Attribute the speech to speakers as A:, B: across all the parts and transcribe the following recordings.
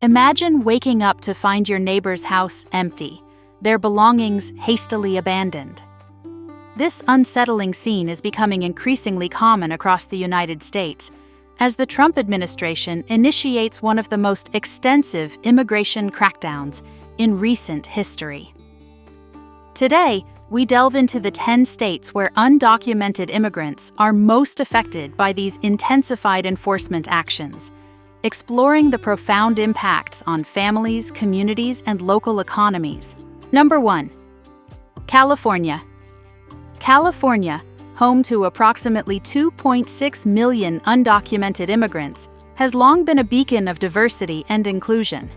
A: Imagine waking up to find your neighbor's house empty, their belongings hastily abandoned. This unsettling scene is becoming increasingly common across the United States as the Trump administration initiates one of the most extensive immigration crackdowns in recent history. Today, we delve into the 10 states where undocumented immigrants are most affected by these intensified enforcement actions, exploring the profound impacts on families, communities, and local economies. Number 1. California. California, home to approximately 2.6 million undocumented immigrants, has long been a beacon of diversity and inclusion.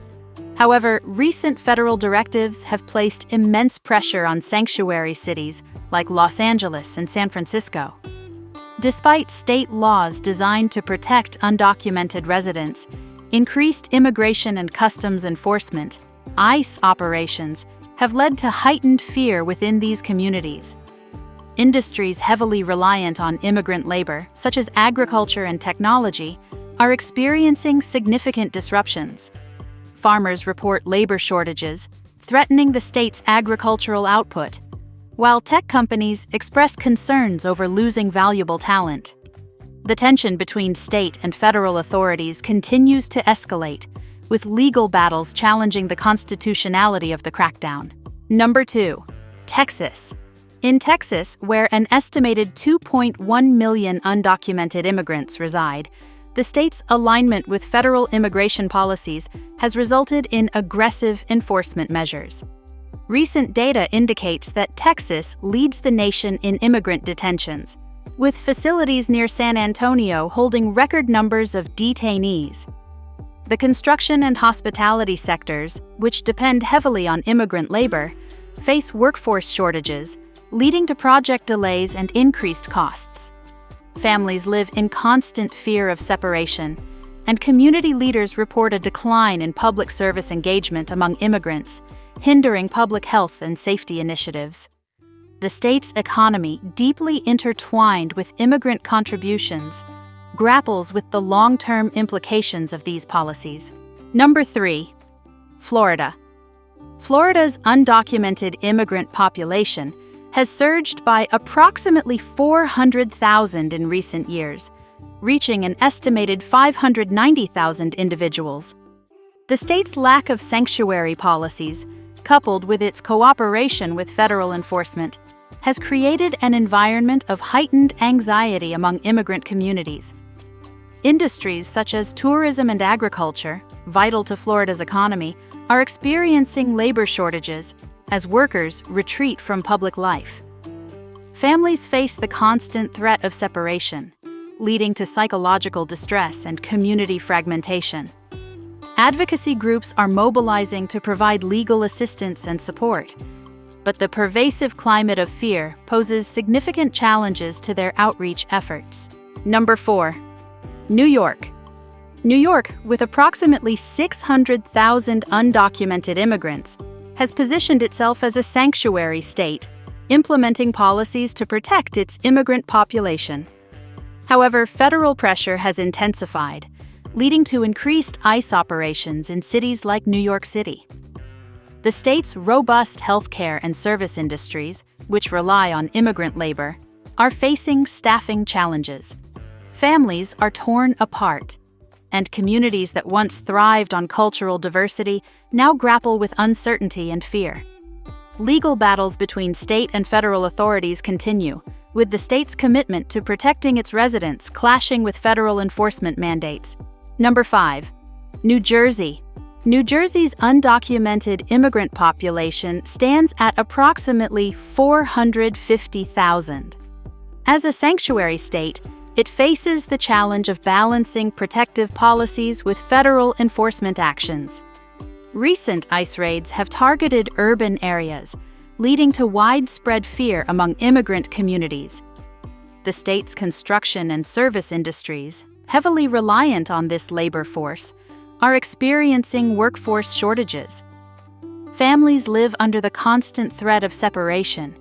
A: However, recent federal directives have placed immense pressure on sanctuary cities like Los Angeles and San Francisco. Despite state laws designed to protect undocumented residents, increased immigration and customs enforcement, ICE operations, have led to heightened fear within these communities. Industries heavily reliant on immigrant labor, such as agriculture and technology, are experiencing significant disruptions. Farmers report labor shortages, threatening the state's agricultural output, while tech companies express concerns over losing valuable talent. The tension between state and federal authorities continues to escalate, with legal battles challenging the constitutionality of the crackdown. Number 2. Texas. In Texas, where an estimated 2.1 million undocumented immigrants reside, the state's alignment with federal immigration policies has resulted in aggressive enforcement measures. Recent data indicates that Texas leads the nation in immigrant detentions, with facilities near San Antonio holding record numbers of detainees. The construction and hospitality sectors, which depend heavily on immigrant labor, face workforce shortages, leading to project delays and increased costs. Families live in constant fear of separation, and community leaders report a decline in public service engagement among immigrants, hindering public health and safety initiatives. The state's economy, deeply intertwined with immigrant contributions, grapples with the long-term implications of these policies. Number 3. Florida. Florida's undocumented immigrant population has surged by approximately 400,000 in recent years, reaching an estimated 590,000 individuals. The state's lack of sanctuary policies, coupled with its cooperation with federal enforcement, has created an environment of heightened anxiety among immigrant communities. Industries such as tourism and agriculture, vital to Florida's economy, are experiencing labor shortages as workers retreat from public life. Families face the constant threat of separation, leading to psychological distress and community fragmentation. Advocacy groups are mobilizing to provide legal assistance and support, but the pervasive climate of fear poses significant challenges to their outreach efforts. Number 4. New York. New York, with approximately 600,000 undocumented immigrants, has positioned itself as a sanctuary state, implementing policies to protect its immigrant population. However, federal pressure has intensified, leading to increased ICE operations in cities like New York City. The state's robust healthcare and service industries, which rely on immigrant labor, are facing staffing challenges. Families are torn apart, and communities that once thrived on cultural diversity now grapple with uncertainty and fear. Legal battles between state and federal authorities continue, with the state's commitment to protecting its residents clashing with federal enforcement mandates. Number 5. New Jersey. New Jersey's undocumented immigrant population stands at approximately 450,000. As a sanctuary state, it faces the challenge of balancing protective policies with federal enforcement actions. Recent ICE raids have targeted urban areas, leading to widespread fear among immigrant communities. The state's construction and service industries, heavily reliant on this labor force, are experiencing workforce shortages. Families live under the constant threat of separation,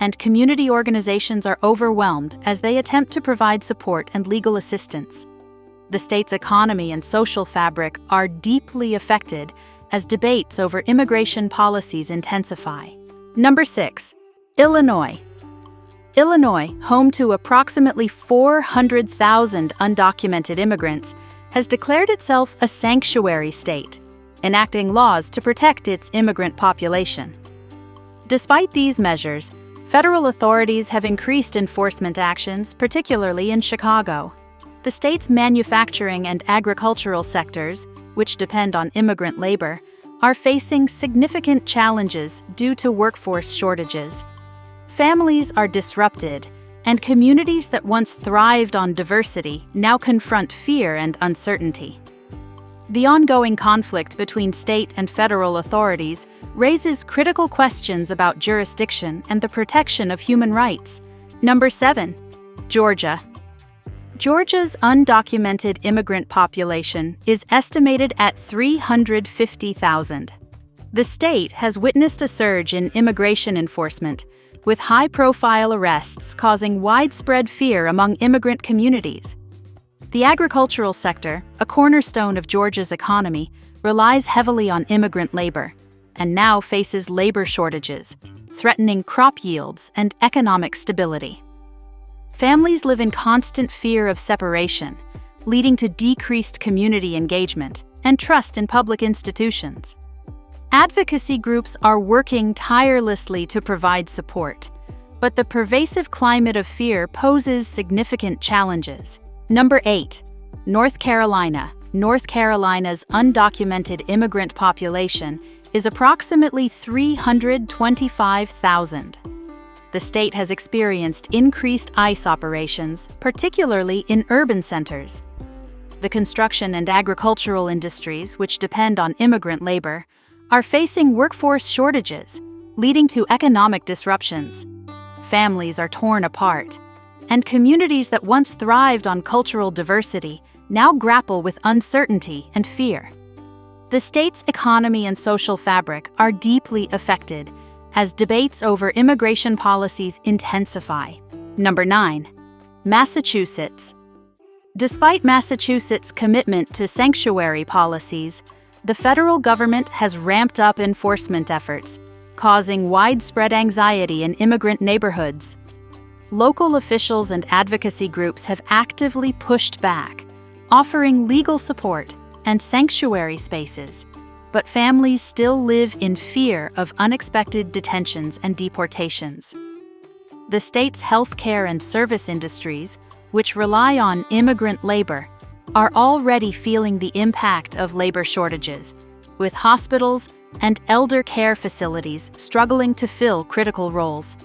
A: and community organizations are overwhelmed as they attempt to provide support and legal assistance. The state's economy and social fabric are deeply affected as debates over immigration policies intensify. Number 6. Illinois. Illinois, home to approximately 400,000 undocumented immigrants, has declared itself a sanctuary state, enacting laws to protect its immigrant population. Despite these measures, federal authorities have increased enforcement actions, particularly in Chicago. The state's manufacturing and agricultural sectors, which depend on immigrant labor, are facing significant challenges due to workforce shortages. Families are disrupted, and communities that once thrived on diversity now confront fear and uncertainty. The ongoing conflict between state and federal authorities raises critical questions about jurisdiction and the protection of human rights. Number 7. Georgia. Georgia's undocumented immigrant population is estimated at 350,000. The state has witnessed a surge in immigration enforcement, with high-profile arrests causing widespread fear among immigrant communities. The agricultural sector, a cornerstone of Georgia's economy, relies heavily on immigrant labor, and now faces labor shortages, threatening crop yields and economic stability. Families live in constant fear of separation, leading to decreased community engagement and trust in public institutions. Advocacy groups are working tirelessly to provide support, but the pervasive climate of fear poses significant challenges. Number 8. North Carolina. North Carolina's undocumented immigrant population is approximately 325,000. The state has experienced increased ICE operations, particularly in urban centers. The construction and agricultural industries, which depend on immigrant labor, are facing workforce shortages, leading to economic disruptions. Families are torn apart, and communities that once thrived on cultural diversity now grapple with uncertainty and fear. The state's economy and social fabric are deeply affected as debates over immigration policies intensify. Number 9. Massachusetts. Despite Massachusetts' commitment to sanctuary policies, the federal government has ramped up enforcement efforts, causing widespread anxiety in immigrant neighborhoods. Local officials and advocacy groups have actively pushed back, offering legal support and sanctuary spaces, but families still live in fear of unexpected detentions and deportations. The state's healthcare and service industries, which rely on immigrant labor, are already feeling the impact of labor shortages, with hospitals and elder care facilities struggling to fill critical roles.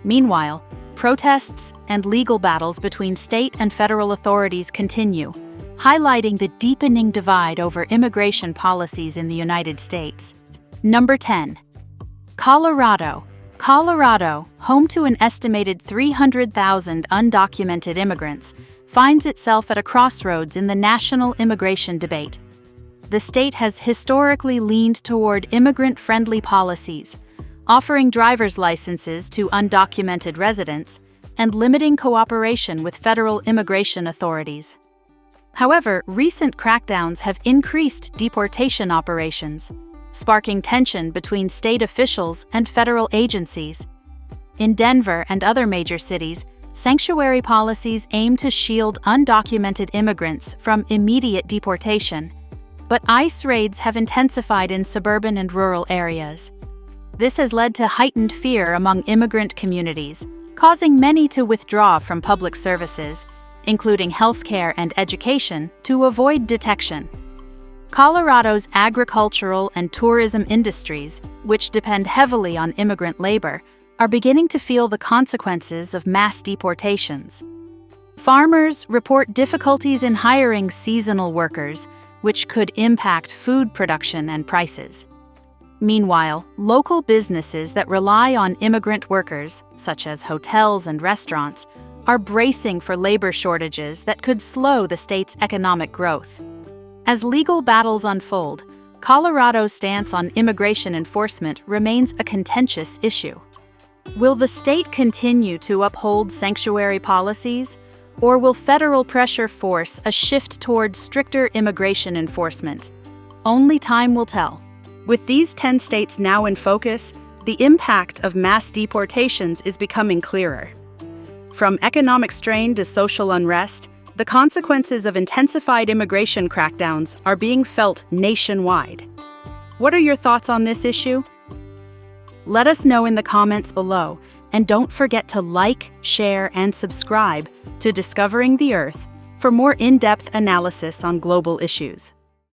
A: Meanwhile, protests and legal battles between state and federal authorities continue, highlighting the deepening divide over immigration policies in the United States. Number 10. Colorado. Colorado, home to an estimated 300,000 undocumented immigrants, finds itself at a crossroads in the national immigration debate. The state has historically leaned toward immigrant-friendly policies, offering driver's licenses to undocumented residents and limiting cooperation with federal immigration authorities. However, recent crackdowns have increased deportation operations, sparking tension between state officials and federal agencies. In Denver and other major cities, sanctuary policies aim to shield undocumented immigrants from immediate deportation, but ICE raids have intensified in suburban and rural areas. This has led to heightened fear among immigrant communities, causing many to withdraw from public services, including healthcare and education, to avoid detection. Colorado's agricultural and tourism industries, which depend heavily on immigrant labor, are beginning to feel the consequences of mass deportations. Farmers report difficulties in hiring seasonal workers, which could impact food production and prices. Meanwhile, local businesses that rely on immigrant workers, such as hotels and restaurants, are bracing for labor shortages that could slow the state's economic growth. As legal battles unfold, Colorado's stance on immigration enforcement remains a contentious issue. Will the state continue to uphold sanctuary policies, Or will federal pressure force a shift toward stricter immigration enforcement? Only time will tell. With these 10 states now in focus, the impact of mass deportations is becoming clearer. From economic strain to social unrest, the consequences of intensified immigration crackdowns are being felt nationwide. What are your thoughts on this issue? Let us know in the comments below, and don't forget to like, share, and subscribe to Discovering the Earth for more in-depth analysis on global issues.